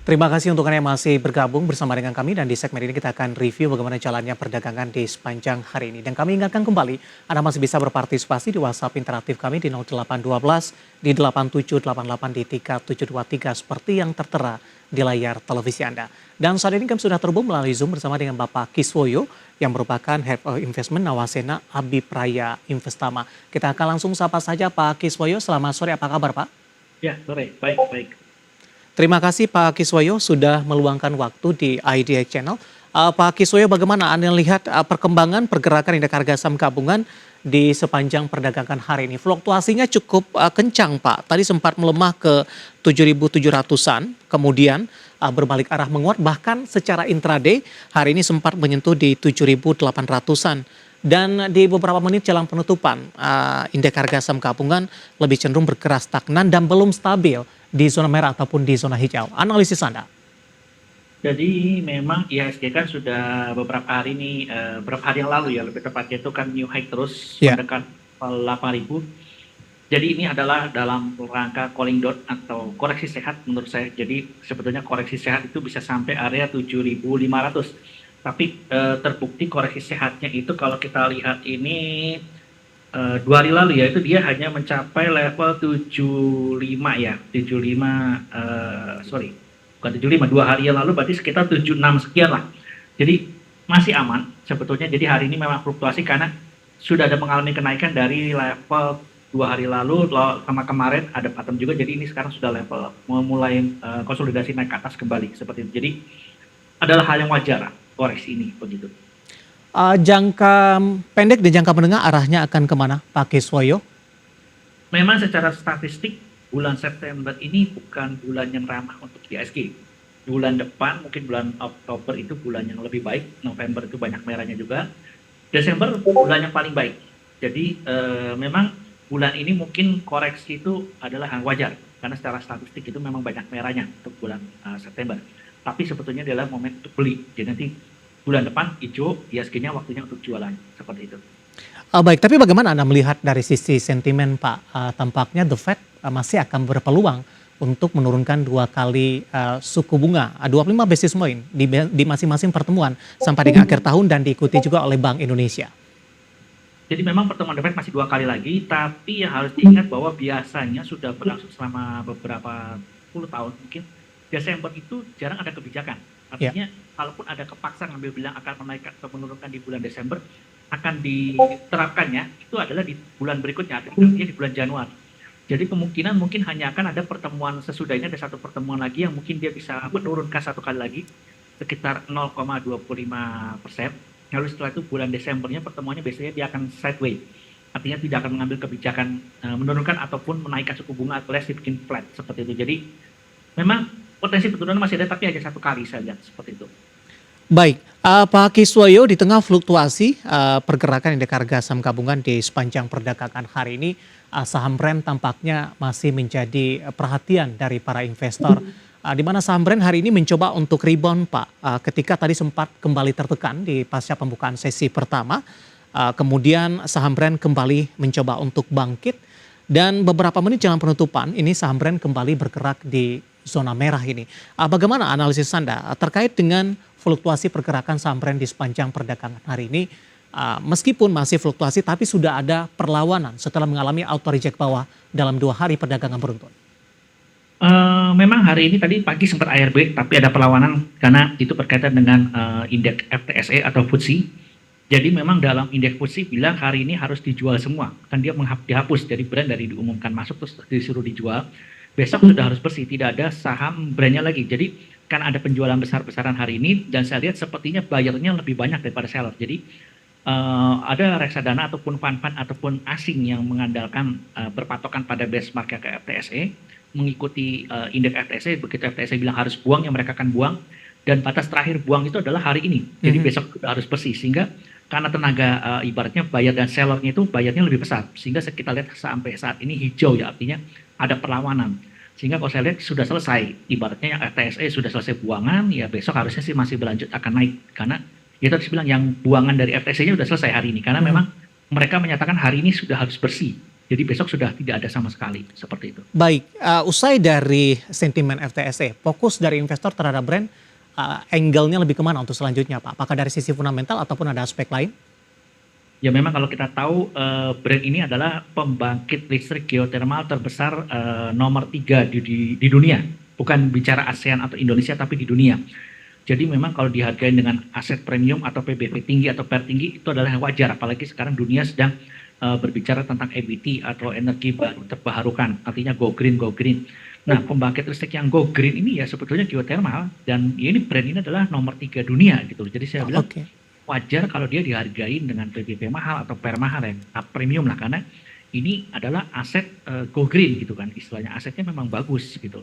Terima kasih untuk Anda yang masih bergabung bersama dengan kami dan di segmen ini kita akan review bagaimana jalannya perdagangan di sepanjang hari ini. Dan kami ingatkan kembali, Anda masih bisa berpartisipasi di WhatsApp interaktif kami di 0812 di 8788 di 3723 seperti yang tertera di layar televisi Anda. Dan saat ini kami sudah terhubung melalui Zoom bersama dengan Bapak Kiswoyo yang merupakan Head of Investment Nawasena Abipraya Investama. Kita akan langsung sapa saja Pak Kiswoyo. Selamat sore, apa kabar Pak? Ya, sore. Baik, baik. Terima kasih Pak Kiswoyo sudah meluangkan waktu di IDX Channel. Pak Kiswoyo, bagaimana Anda lihat perkembangan pergerakan indeks harga saham gabungan di sepanjang perdagangan hari ini? Fluktuasinya cukup kencang Pak. Tadi sempat melemah ke 7.700-an, kemudian berbalik arah menguat, bahkan secara intraday hari ini sempat menyentuh di 7.800-an. Dan di beberapa menit jelang penutupan, indeks harga saham gabungan lebih cenderung bergerak stagnan dan belum stabil di zona merah ataupun di zona hijau. Analisis Anda? Jadi memang IHSG kan sudah beberapa hari ini, beberapa hari yang lalu ya, lebih tepatnya itu kan new high terus Ya. mendekat 8.000. Jadi ini adalah dalam rangka calling down atau koreksi sehat menurut saya. Jadi sebetulnya koreksi sehat itu bisa sampai area 7.500. Tapi terbukti koreksi sehatnya itu kalau kita lihat ini 2 hari lalu ya, itu dia hanya mencapai level 75 ya, 75, sorry, bukan 75, 2 hari yang lalu berarti sekitar 76 sekian lah. Jadi masih aman sebetulnya. Jadi hari ini memang fluktuasi karena sudah ada mengalami kenaikan dari level 2 hari lalu sama kemarin ada pattern juga. Jadi ini sekarang sudah level mulai konsolidasi naik ke atas kembali seperti itu. Jadi adalah hal yang wajar koreksi ini begitu. Jangka pendek dan jangka menengah arahnya akan kemana Pak Kiswoyo? Memang secara statistik bulan September ini bukan bulan yang ramah untuk IHSG. Bulan depan mungkin bulan Oktober itu bulan yang lebih baik, November itu banyak merahnya juga, Desember bulan yang paling baik. Jadi memang bulan ini mungkin koreksi itu adalah hal wajar karena secara statistik itu memang banyak merahnya untuk bulan September. Tapi sebetulnya adalah momen untuk beli. Jadi nanti bulan depan hijau, IHSG-nya waktunya untuk jualan seperti itu. Baik, tapi bagaimana Anda melihat dari sisi sentimen Pak? Tampaknya The Fed masih akan berpeluang untuk menurunkan 2 kali suku bunga, 25 basis point di masing-masing pertemuan sampai dengan akhir tahun dan diikuti juga oleh Bank Indonesia. Jadi memang pertemuan The Fed masih 2 kali lagi, tapi yang harus diingat bahwa biasanya sudah berlangsung selama beberapa puluh tahun mungkin, Desember itu jarang ada kebijakan. Artinya kalaupun ada kepaksa ngambil bilang akan menaikkan atau menurunkan di bulan Desember, akan diterapkannya itu adalah di bulan berikutnya, artinya di bulan Januari. Jadi kemungkinan mungkin hanya akan ada pertemuan sesudah ini, ada satu pertemuan lagi yang mungkin dia bisa menurunkan 1 kali lagi sekitar 0,25%. Lalu setelah itu bulan Desembernya pertemuannya biasanya dia akan sideways. Artinya tidak akan mengambil kebijakan menurunkan ataupun menaikkan suku bunga atau bikin flat seperti itu. Jadi memang potensi penurunan masih ada, tapi hanya 1 kali saja seperti itu. Baik, Pak Kiswoyo, di tengah fluktuasi pergerakan indeks harga saham gabungan di sepanjang perdagangan hari ini, saham Brand tampaknya masih menjadi perhatian dari para investor. Di mana saham Brand hari ini mencoba untuk rebound Pak, ketika tadi sempat kembali tertekan di pasca pembukaan sesi pertama. Kemudian saham Brand kembali mencoba untuk bangkit dan beberapa menit jelang penutupan ini saham Brand kembali bergerak di zona merah ini. Bagaimana analisis Anda terkait dengan fluktuasi pergerakan saham Brand di sepanjang perdagangan hari ini? Meskipun masih fluktuasi tapi sudah ada perlawanan setelah mengalami auto reject bawah dalam 2 hari perdagangan beruntun. Memang hari ini tadi pagi sempat ARB, tapi ada perlawanan karena itu berkaitan dengan indeks FTSE atau FTSE. Jadi memang dalam indeks FTSE bilang hari ini harus dijual semua, kan dia dihapus. Jadi brand dari diumumkan masuk terus disuruh dijual. Besok sudah harus bersih, tidak ada saham brandnya lagi. Jadi kan ada penjualan besar-besaran hari ini dan saya lihat sepertinya buyernya lebih banyak daripada seller. Jadi ada reksadana ataupun fund-fund ataupun asing yang mengandalkan berpatokan pada benchmark ke FTSE, mengikuti indeks FTSE. Begitu FTSE bilang harus buang, yang mereka akan buang. Dan batas terakhir buang itu adalah hari ini. Jadi besok sudah harus bersih. Sehingga karena tenaga ibaratnya buyer dan sellernya itu bayarnya lebih besar. Sehingga kita lihat sampai saat ini hijau ya, artinya ada perlawanan. Sehingga kalau saya lihat sudah selesai. Ibaratnya yang FTSE sudah selesai buangan, ya besok harusnya sih masih berlanjut akan naik. Karena kita harus bilang yang buangan dari FTSE-nya sudah selesai hari ini. Karena memang mereka menyatakan hari ini sudah harus bersih. Jadi besok sudah tidak ada sama sekali, seperti itu. Baik, usai dari sentimen FTSE, fokus dari investor terhadap Brent, angle-nya lebih kemana untuk selanjutnya Pak? Apakah dari sisi fundamental ataupun ada aspek lain? Ya memang kalau kita tahu Brent ini adalah pembangkit listrik geotermal terbesar nomor 3 di dunia. Bukan bicara ASEAN atau Indonesia tapi di dunia. Jadi memang kalau dihargai dengan aset premium atau PBV tinggi atau PER tinggi itu adalah wajar. Apalagi sekarang dunia sedang berbicara tentang EBT atau energi baru terbarukan. Artinya go green, go green. Nah pembangkit listrik yang go green ini ya sebetulnya geotermal. Dan ini Brent ini adalah nomor 3 dunia gitu. Jadi saya bilang Oke. wajar kalau dia dihargai dengan PBV mahal atau PER mahal ya, premium lah karena ini adalah aset go green gitu kan, istilahnya asetnya memang bagus gitu.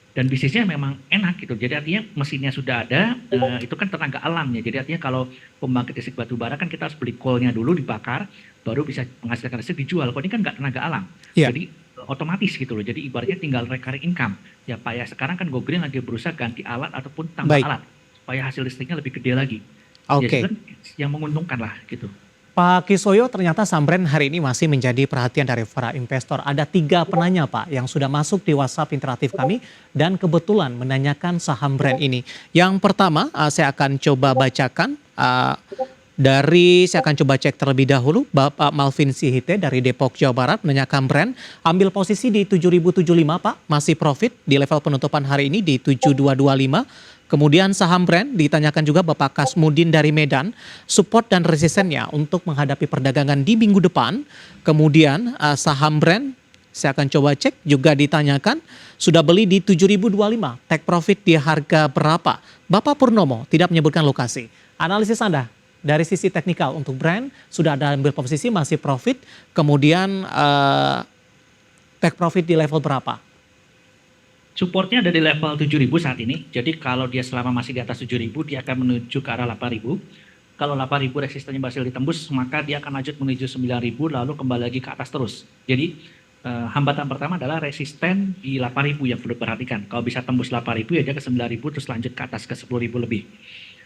Dan bisnisnya memang enak gitu. Jadi artinya mesinnya sudah ada, itu kan tenaga alam ya. Jadi artinya kalau pembangkit listrik batu bara kan kita harus beli coal-nya dulu dibakar, baru bisa menghasilkan listrik dijual. Kalau ini kan nggak tenaga alam. Iya. Jadi otomatis gitu loh. Jadi ibaratnya tinggal recurring income. Ya Pak ya sekarang kan Go Green lagi berusaha ganti alat ataupun tambah Baik. alat supaya hasil listriknya lebih gede lagi. Oke. Jadi kan yang menguntungkan lah gitu. Pak Kiswoyo, ternyata saham Brent hari ini masih menjadi perhatian dari para investor. Ada 3 penanya Pak yang sudah masuk di WhatsApp interaktif kami dan kebetulan menanyakan saham Brent ini. Yang pertama saya akan coba bacakan saya akan coba cek terlebih dahulu. Bapak Malvin Sihite dari Depok, Jawa Barat menanyakan Brent. Ambil posisi di 7.075 Pak, masih profit di level penutupan hari ini di 7.225. Kemudian saham Brent ditanyakan juga Bapak Kasmudin dari Medan, support dan resistennya untuk menghadapi perdagangan di minggu depan. Kemudian saham Brent saya akan coba cek juga ditanyakan sudah beli di 7.025, take profit di harga berapa? Bapak Purnomo tidak menyebutkan lokasi. Analisis Anda dari sisi teknikal untuk Brent sudah ada ambil posisi masih profit, kemudian take profit di level berapa? Supportnya ada di level 7.000 saat ini. Jadi kalau dia selama masih di atas 7.000 dia akan menuju ke arah 8.000. Kalau 8.000 resistennya berhasil ditembus maka dia akan lanjut menuju 9.000 lalu kembali lagi ke atas terus. Jadi hambatan pertama adalah resisten di 8.000 yang perlu diperhatikan. Kalau bisa tembus 8.000 ya dia ke 9.000 terus lanjut ke atas ke 10.000 lebih.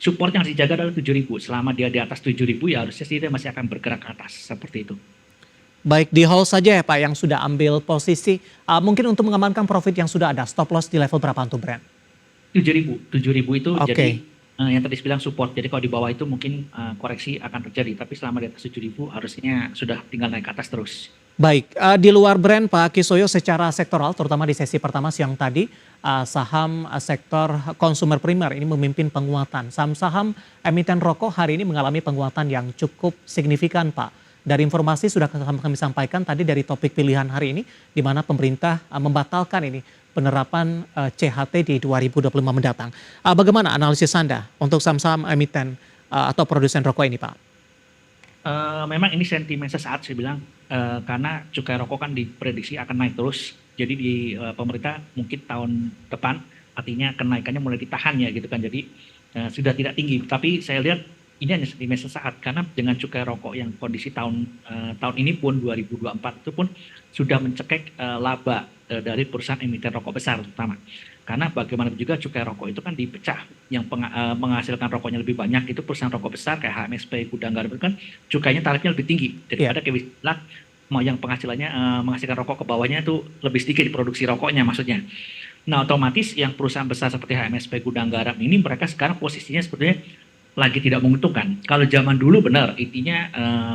Support yang harus dijaga adalah 7.000. Selama dia di atas 7.000 ya harusnya sih dia masih akan bergerak ke atas seperti itu. Baik, di hold saja ya Pak yang sudah ambil posisi. Mungkin untuk mengamankan profit yang sudah ada, stop loss di level berapa untuk Brent? 7.000 itu Oke. jadi yang tadi bilang support. Jadi kalau di bawah itu mungkin koreksi akan terjadi. Tapi selama di atas 7.000 harusnya sudah tinggal naik ke atas terus. Baik, di luar Brent Pak Kiswoyo secara sektoral terutama di sesi pertama siang tadi saham sektor konsumer primer ini memimpin penguatan. Saham-saham emiten rokok hari ini mengalami penguatan yang cukup signifikan Pak. Dari informasi sudah kami sampaikan tadi dari topik pilihan hari ini di mana pemerintah membatalkan ini penerapan CHT di 2025 mendatang. Bagaimana analisis Anda untuk saham-saham emiten atau produsen rokok ini Pak? Memang ini sentimen sesaat saya bilang karena cukai rokok kan diprediksi akan naik terus. Jadi di pemerintah mungkin tahun depan artinya kenaikannya mulai ditahan ya gitu kan. Jadi sudah tidak tinggi. Tapi saya lihat ini hanya sentimen sesaat karena dengan cukai rokok yang kondisi tahun ini pun 2024 itu pun sudah mencekik laba dari perusahaan emiten rokok besar terutama. Karena bagaimanapun juga cukai rokok itu kan dipecah, yang menghasilkan rokoknya lebih banyak itu perusahaan rokok besar kayak HMSP, Gudang Garam itu kan cukainya tarifnya lebih tinggi daripada kayak yang penghasilannya menghasilkan rokok ke bawahnya itu lebih sedikit produksi rokoknya maksudnya. Nah otomatis yang perusahaan besar seperti HMSP, Gudang Garam ini mereka sekarang posisinya sebetulnya lagi tidak menguntungkan. Kalau zaman dulu benar, intinya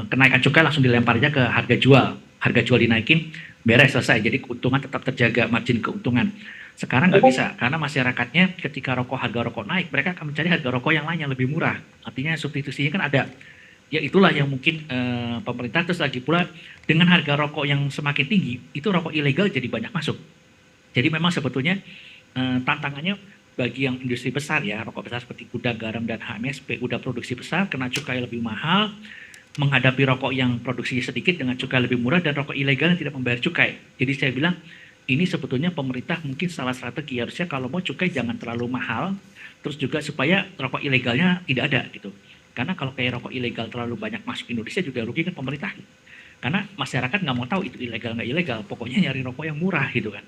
kenaikan cukai langsung dilempar aja ke harga jual dinaikin, beres selesai. Jadi keuntungan tetap terjaga, margin keuntungan. Sekarang nggak bisa, karena masyarakatnya ketika harga rokok naik, mereka akan mencari harga rokok yang lain yang lebih murah. Artinya substitusinya kan ada. Ya itulah yang mungkin pemerintah terus lagi pula dengan harga rokok yang semakin tinggi, itu rokok ilegal jadi banyak masuk. Jadi memang sebetulnya tantangannya bagi yang industri besar ya, rokok besar seperti Gudang Garam dan HMSP udah produksi besar, kena cukai lebih mahal, menghadapi rokok yang produksinya sedikit dengan cukai lebih murah dan rokok ilegal yang tidak membayar cukai. Jadi saya bilang ini sebetulnya pemerintah mungkin salah strategi harusnya kalau mau cukai jangan terlalu mahal, terus juga supaya rokok ilegalnya tidak ada gitu. Karena kalau kayak rokok ilegal terlalu banyak masuk Indonesia juga rugi kan pemerintah. Karena masyarakat nggak mau tahu itu ilegal nggak ilegal, pokoknya nyari rokok yang murah gitu kan.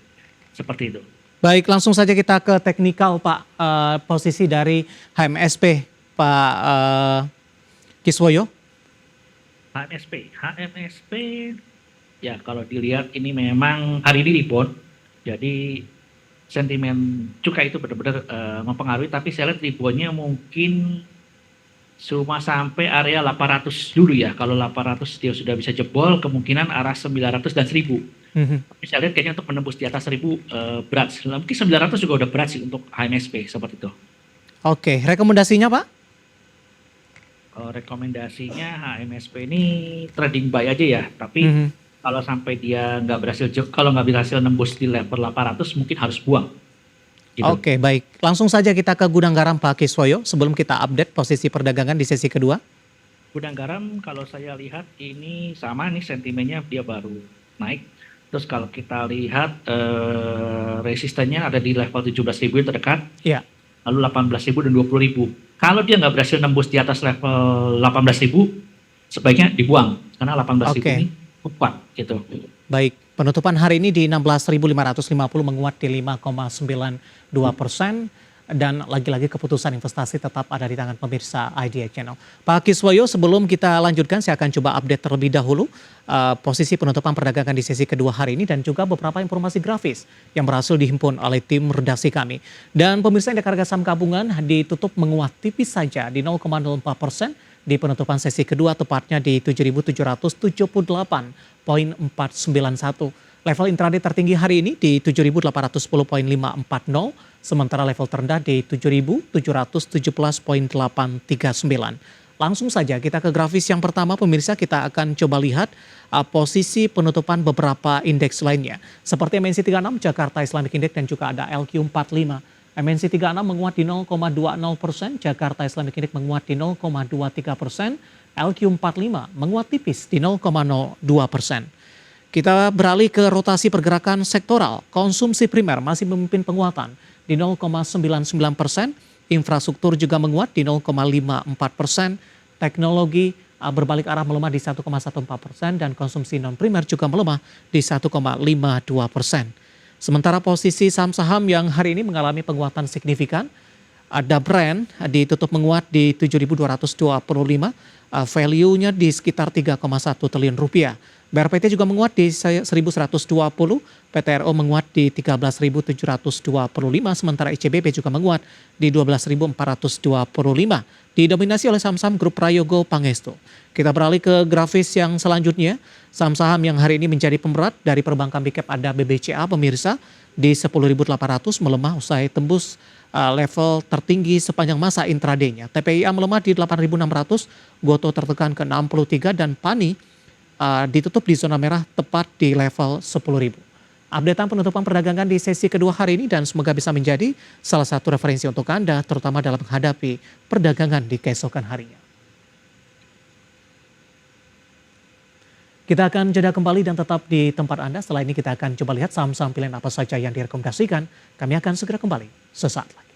Seperti itu. Baik, langsung saja kita ke teknikal Pak, posisi dari HMSP Pak Kiswoyo. HMSP Ya, kalau dilihat ini memang hari ini rebound. Jadi sentimen cukai itu benar-benar mempengaruhi, tapi saya lihat reboundnya mungkin cuma sampai area 800 dulu ya. Kalau 800 dia sudah bisa jebol, kemungkinan arah 900 dan 1000. Mhm. Tapi saya lihat kayaknya untuk menembus di atas 1000 berat. Mungkin 900 juga udah berat sih untuk HMSP seperti itu. Oke, rekomendasinya Pak? Rekomendasinya HMSP ini trading buy aja ya, tapi Mhm. kalau sampai dia nggak berhasil, kalau nggak berhasil nembus di level 800 mungkin harus buang gitu. Oke, baik. Langsung saja kita ke gudang garam Pak Kiswoyo sebelum kita update posisi perdagangan di sesi kedua. Gudang garam kalau saya lihat ini sama nih sentimennya dia baru naik. Terus kalau kita lihat resistennya ada di level 17.000 yang terdekat, Ya, lalu 18.000 dan 20.000. Kalau dia nggak berhasil nembus di atas level 18.000, sebaiknya dibuang karena 18.000 oke. ini kuat gitu. Baik, penutupan hari ini di 16.550 menguat di 5,92% dan lagi-lagi keputusan investasi tetap ada di tangan pemirsa Idea Channel. Pak Kiswoyo, sebelum kita lanjutkan saya akan coba update terlebih dahulu posisi penutupan perdagangan di sesi kedua hari ini dan juga beberapa informasi grafis yang berhasil dihimpun oleh tim redaksi kami. Dan pemirsa indeks harga saham gabungan ditutup menguat tipis saja di 0,04% di penutupan sesi kedua tepatnya di 7.778,491. Level intraday tertinggi hari ini di 7.810,540, sementara level terendah di 7.717,839. Langsung saja kita ke grafis yang pertama pemirsa, kita akan coba lihat posisi penutupan beberapa indeks lainnya. Seperti MNC 36, Jakarta Islamic Index dan juga ada LQ45. MNC 36 menguat di 0,20%, Jakarta Islamic Index menguat di 0,23%, LQ45 menguat tipis di 0,02%. Kita beralih ke rotasi pergerakan sektoral. Konsumsi primer masih memimpin penguatan di 0,99%, infrastruktur juga menguat di 0,54%, teknologi berbalik arah melemah di 1,14% dan konsumsi non primer juga melemah di 1,52%. Sementara posisi saham-saham yang hari ini mengalami penguatan signifikan, ada Brand ditutup menguat di 7.225, value-nya di sekitar 3,1 triliun rupiah. BRPT juga menguat di 1.120, PTRO menguat di 13.725, sementara ICBP juga menguat di 12.425. Didominasi oleh saham-saham grup Prayogo Pangestu. Kita beralih ke grafis yang selanjutnya. Saham-saham yang hari ini menjadi pemberat dari perbankan big cap ada BBCA pemirsa di 10.800 melemah usai tembus level tertinggi sepanjang masa intraday-nya. TPIA melemah di 8.600, Goto tertekan ke 63 dan PANI ditutup di zona merah tepat di level 10.000. Updatean penutupan perdagangan di sesi kedua hari ini dan semoga bisa menjadi salah satu referensi untuk Anda terutama dalam menghadapi perdagangan di keesokan harinya. Kita akan jeda kembali dan tetap di tempat Anda. Setelah ini kita akan coba lihat saham-saham pilihan apa saja yang direkomendasikan. Kami akan segera kembali sesaat lagi.